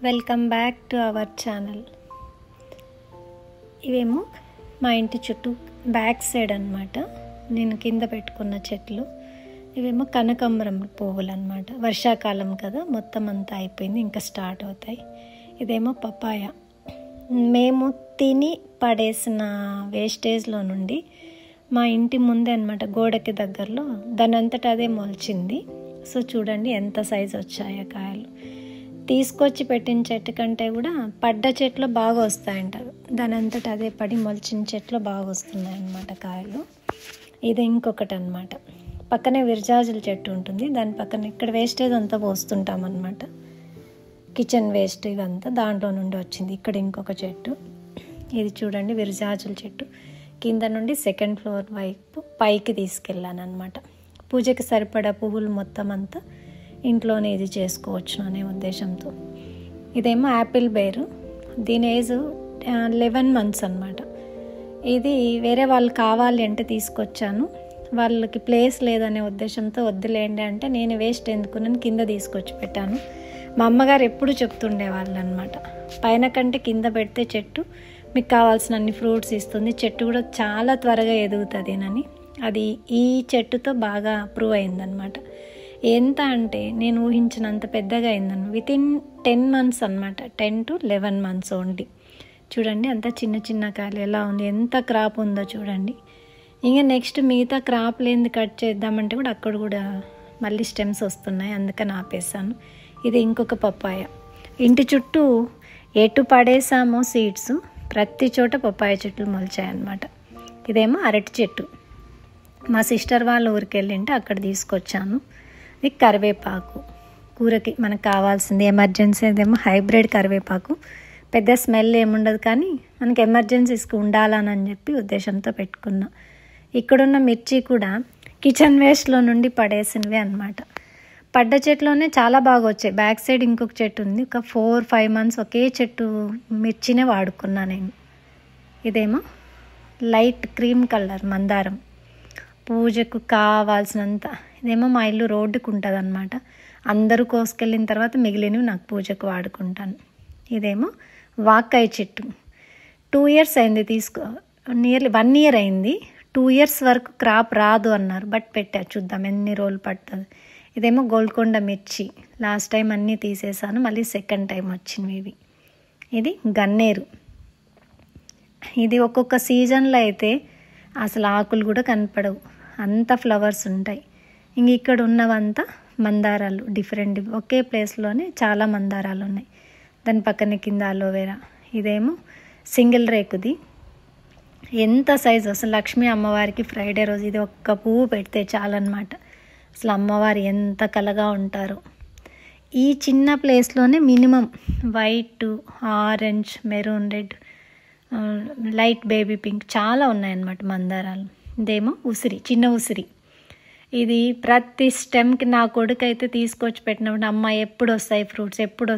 Welcome back to our channel. ఇవేమో మా ఇంటి చుట్టూ బ్యాక్ సైడ్ అనమాట నేను కింద పెట్టుకున్న చెట్లు. ఇవేమో కనకాంబరం పువ్వులు అనమాట. వర్షాకాలం కదా, మొత్తం అంతా అయిపోయింది, ఇంకా స్టార్ట్ అవుతాయి. ఇదేమో పపాయ. మేము తిని పడేసిన వేస్టేజ్లో నుండి మా ఇంటి ముందే అనమాట, గోడకి దగ్గరలో దాని అంతటా అదే మొలిచింది. సో చూడండి ఎంత సైజు వచ్చాయో కాయలు. తీసుకొచ్చి పెట్టిన చెట్టు కంటే కూడా పడ్డ చెట్లు బాగా వస్తాయంట. దాని అంతటా అదే పడి మొలిచిన చెట్లు బాగా వస్తున్నాయి అన్నమాట కాయలు. ఇది ఇంకొకటి అనమాట. పక్కనే విరజాజుల చెట్టు ఉంటుంది, దాని పక్కన ఇక్కడ వేస్టేజ్ అంతా పోస్తుంటాం అన్నమాట. కిచెన్ వేస్ట్ ఇదంతా దాంట్లో నుండి వచ్చింది. ఇక్కడ ఇంకొక చెట్టు, ఇది చూడండి విరజాజుల చెట్టు. కింద నుండి సెకండ్ ఫ్లోర్ వైపు పైకి తీసుకెళ్ళాను అనమాట. పూజకి సరిపడా పువ్వులు మొత్తం అంతా ఇంట్లోనే ఇది చేసుకోవచ్చు అనే ఉద్దేశంతో. ఇదేమో యాపిల్ బేరు. దీని ఏజ్ 11 months అనమాట. ఇది వేరే వాళ్ళు కావాలి అంటే తీసుకొచ్చాను. వాళ్ళకి ప్లేస్ లేదనే ఉద్దేశంతో వద్దులేండి అంటే నేను వేస్ట్ ఎందుకు నేను కింద తీసుకొచ్చి పెట్టాను. మా అమ్మగారు ఎప్పుడు చెప్తుండేవాళ్ళు అనమాట, పైన కంటే కింద పెడితే చెట్టు మీకు కావాల్సిన అన్ని ఫ్రూట్స్ ఇస్తుంది, చెట్టు కూడా చాలా త్వరగా ఎదుగుతుంది అని. అది ఈ చెట్టుతో బాగా ప్రూవ్ అయిందనమాట. ఎంత అంటే నేను ఊహించినంత పెద్దగా అయిందను. వితిన్ 10 months అనమాట, 10 to 11 months ఓన్లీ. చూడండి అంత చిన్న చిన్న కాయలు ఎలా ఉంది, ఎంత క్రాప్ ఉందో చూడండి. ఇంకా నెక్స్ట్ మిగతా క్రాప్ లేనిది కట్ చేద్దామంటే కూడా అక్కడ కూడా మళ్ళీ స్టెమ్స్ వస్తున్నాయి, అందుకని ఆపేసాను. ఇది ఇంకొక పప్పాయ. ఇంటి చుట్టూ ఎటు పడేసామో సీడ్స్ ప్రతి చోట పప్పాయ చెట్లు మొలిచాయన్నమాట. ఇదేమో అరటి చెట్టు. మా సిస్టర్ వాళ్ళ ఊరికి వెళ్ళింటే అక్కడ తీసుకొచ్చాను. ఇది కరివేపాకు, కూరకి మనకు కావాల్సింది ఎమర్జెన్సీ. అదేమో హైబ్రిడ్ కరివేపాకు, పెద్ద స్మెల్ ఏముండదు కానీ మనకి ఎమర్జెన్సీస్కి ఉండాలని చెప్పి ఉద్దేశంతో పెట్టుకున్నా. ఇక్కడున్న మిర్చి కూడా కిచెన్ వేస్ట్లో నుండి పడేసినవి అనమాట. పడ్డ చెట్లోనే చాలా బాగా వచ్చాయి. బ్యాక్ సైడ్ ఇంకొక చెట్టు ఉంది, ఒక 4-5 months ఒకే చెట్టు మిర్చినే వాడుకున్నా నేను. ఇదేమో లైట్ క్రీమ్ కలర్ మందారం, పూజకు కావాల్సినంత. ఇదేమో మా ఇల్లు రోడ్డుకు ఉంటుంది అనమాట. అందరూ కోసుకెళ్ళిన తర్వాత మిగిలినవి నాకు పూజకు వాడుకుంటాను. ఇదేమో వాక్కాయ చెట్టు. 2 years అయింది నియర్లీ 1 year అయింది. 2 years వరకు క్రాప్ రాదు అన్నారు, బట్ పెట్టా, చూద్దాం ఎన్ని రోజులు పడుతుంది. ఇదేమో గోల్కొండ మిర్చి. లాస్ట్ టైం అన్నీ తీసేసాను, మళ్ళీ సెకండ్ టైం వచ్చినవి ఇవి. ఇది గన్నేరు. ఇది ఒక్కొక్క సీజన్లో అయితే అసలు ఆకులు కూడా కనపడవు, అంత ఫ్లవర్స్ ఉంటాయి. ఇంక ఇక్కడ ఉన్నవంతా మందారాలు, డిఫరెంట్ ఒకే ప్లేస్లోనే చాలా మందారాలు ఉన్నాయి. దాని పక్కన కింద అలోవెరా. ఇదేమో సింగిల్ రేకుది. ఎంత సైజు అసలు! లక్ష్మీ అమ్మవారికి ఫ్రైడే రోజు ఇది ఒక్క పువ్వు పెడితే చాలన్నమాట. అసలు అమ్మవారు ఎంత కలగా ఉంటారో. ఈ చిన్న ప్లేస్లోనే minimum white, orange, maroon, red, light baby pink చాలా ఉన్నాయన్నమాట మందారాలు. ఇదేమో ఉసిరి, చిన్న ఉసిరి. ఇది ప్రతి స్టెమ్కి నా కొడుకు అయితే తీసుకొచ్చి పెట్టినప్పుడు అమ్మ ఎప్పుడు వస్తాయి ఫ్రూట్స్, ఎప్పుడు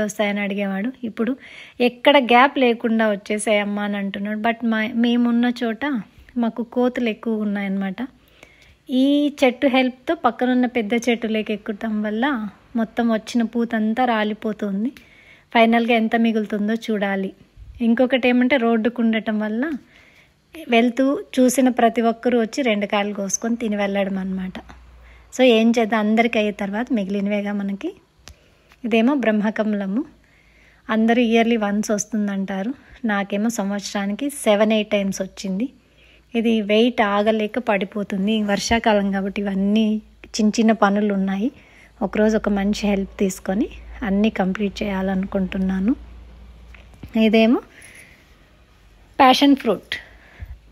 వస్తాయి అని అడిగేవాడు. ఇప్పుడు ఎక్కడ గ్యాప్ లేకుండా వచ్చేసాయి అమ్మ అని అంటున్నాడు. బట్ మేమున్న చోట మాకు కోతులు ఎక్కువ ఉన్నాయన్నమాట. ఈ చెట్టు హెల్ప్తో పక్కనున్న పెద్ద చెట్టులోకి ఎక్కుతాం వల్ల మొత్తం వచ్చిన పూతంతా రాలిపోతుంది. ఫైనల్గా ఎంత మిగులుతుందో చూడాలి. ఇంకొకటి ఏమంటే రోడ్డుకు ఉండటం వల్ల వెళ్తూ చూసిన ప్రతి ఒక్కరూ వచ్చి 2 కాయలు కోసుకొని తిని వెళ్ళడం అనమాట. సో ఏం చేద్దాం, అందరికీ అయిన తర్వాత మిగిలినవేగా మనకి. ఇదేమో బ్రహ్మకమలము. అందరూ ఇయర్లీ వన్స్ వస్తుందంటారు, నాకేమో సంవత్సరానికి 7-8 times వచ్చింది. ఇది వెయిట్ ఆగలేక పడిపోతుంది. వర్షాకాలం కాబట్టి ఇవన్నీ చిన్న చిన్న పనులు ఉన్నాయి. ఒకరోజు ఒక మంచి హెల్ప్ తీసుకొని అన్నీ కంప్లీట్ చేయాలనుకుంటున్నాను. ఇదేమో ప్యాషన్ ఫ్రూట్.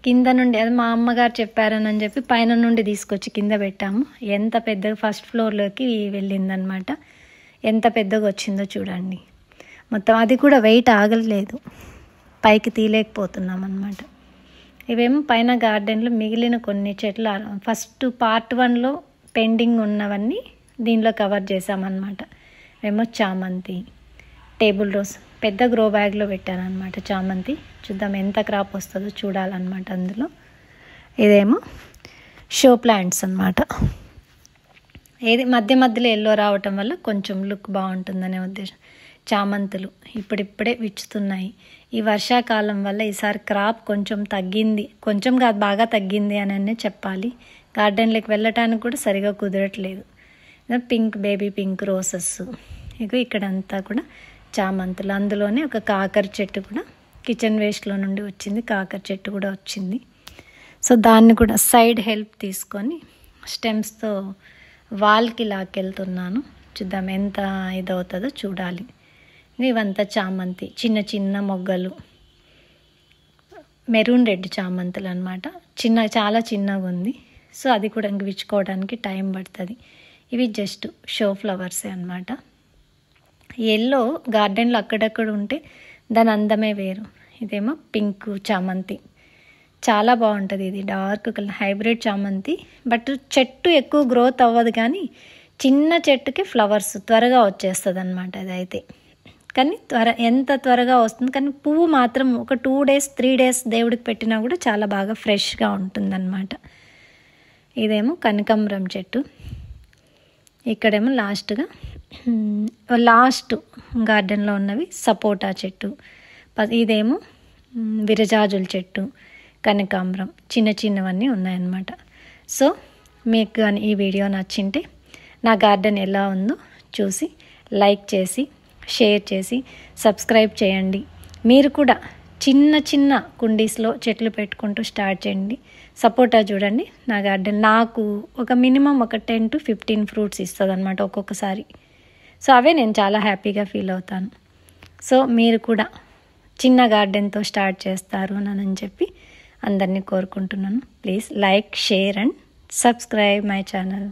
కింద నుండి అది మా అమ్మగారు చెప్పారని చెప్పి పైన నుండి తీసుకొచ్చి కింద పెట్టాము. ఎంత పెద్దగా ఫస్ట్ ఫ్లోర్లోకి వెళ్ళిందనమాట. ఎంత పెద్దగా వచ్చిందో చూడండి. మొత్తం అది కూడా వెయిట్ ఆగలేదు, పైకి తీయలేకపోతున్నాం అనమాట. ఇవేమో పైన గార్డెన్లో మిగిలిన కొన్ని చెట్లు ఫస్ట్ part 1లో పెండింగ్ ఉన్నవన్నీ దీనిలో కవర్ చేసామన్నమాట. ఏమో చామంతి, టేబుల్ రోజ్ పెద్ద గ్రో బ్యాగ్లో పెట్టాను అనమాట. చామంతి చూద్దాం ఎంత క్రాప్ వస్తుందో చూడాలన్నమాట అందులో. ఇదేమో షో ప్లాంట్స్ అన్నమాట. ఏది మధ్య మధ్యలో ఎల్లో రావటం వల్ల కొంచెం లుక్ బాగుంటుందనే ఉద్దేశం. చామంతులు ఇప్పుడిప్పుడే విచ్చుతున్నాయి. ఈ వర్షాకాలం వల్ల ఈసారి క్రాప్ కొంచెం తగ్గింది, కొంచెం కాదు బాగా తగ్గింది అని చెప్పాలి. గార్డెన్లోకి వెళ్ళటానికి కూడా సరిగా కుదరట్లేదు. పింక్ బేబీ పింక్ రోసెస్, ఇక్కడంతా కూడా చామంతులు. అందులోనే ఒక కాకర చెట్టు కూడా కిచెన్ వేస్ట్లో నుండి వచ్చింది, కాకర చెట్టు కూడా వచ్చింది. సో దాన్ని కూడా సైడ్ హెల్ప్ తీసుకొని స్టెమ్స్తో వాల్కి లాక్కెళ్తున్నాను. చూద్దాం ఎంత ఇదవుతుందో చూడాలి. ఇవంతా చామంతి, చిన్న చిన్న మొగ్గలు, మెరూన్ రెడ్ చామంతులు అనమాట. చాలా చిన్నగా ఉంది. సో అది కూడా ఇంక విచ్చుకోవడానికి టైం పడుతుంది. ఇవి జస్ట్ షో ఫ్లవర్సే అనమాట. ఎల్లో గార్డెన్లో అక్కడక్కడ ఉంటే దాని అందమే వేరు. ఇదేమో పింక్ చామంతి, చాలా బాగుంటుంది. ఇది డార్క్ కలర్ హైబ్రిడ్ చామంతి. బట్ చెట్టు ఎక్కువ గ్రోత్ అవ్వదు, కానీ చిన్న చెట్టుకి ఫ్లవర్స్ త్వరగా వచ్చేస్తుంది అనమాట. అదైతే కానీ ఎంత త్వరగా వస్తుంది, కానీ పువ్వు మాత్రం ఒక 2 days 3 days దేవుడికి పెట్టినా కూడా చాలా బాగా ఫ్రెష్గా ఉంటుందన్నమాట. ఇదేమో కనకాంబరం చెట్టు. ఇక్కడేమో లాస్ట్ గార్డెన్లో ఉన్నవి సపోటా చెట్టు. ఇదేమో విరజాజుల చెట్టు, కనకాంబరం, చిన్న చిన్నవన్నీ ఉన్నాయన్నమాట. సో మీకు కానీ ఈ వీడియో నచ్చింటే నా గార్డెన్ ఎలా ఉందో చూసి లైక్ చేసి షేర్ చేసి సబ్స్క్రైబ్ చేయండి. మీరు కూడా చిన్న చిన్న కుండీస్లో చెట్లు పెట్టుకుంటూ స్టార్ట్ చేయండి. సపోటా చూడండి, నా గార్డెన్ నాకు ఒక మినిమం ఒక 10 to 15 ఫ్రూట్స్ ఇస్తుంది అనమాట ఒక్కొక్కసారి. సో అవే నేను చాలా హ్యాపీగా ఫీల్ అవుతాను. సో మీరు కూడా చిన్న గార్డెన్తో స్టార్ట్ చేస్తారు అని చెప్పి అందరినీ కోరుకుంటున్నాను. Please like, share and subscribe my channel.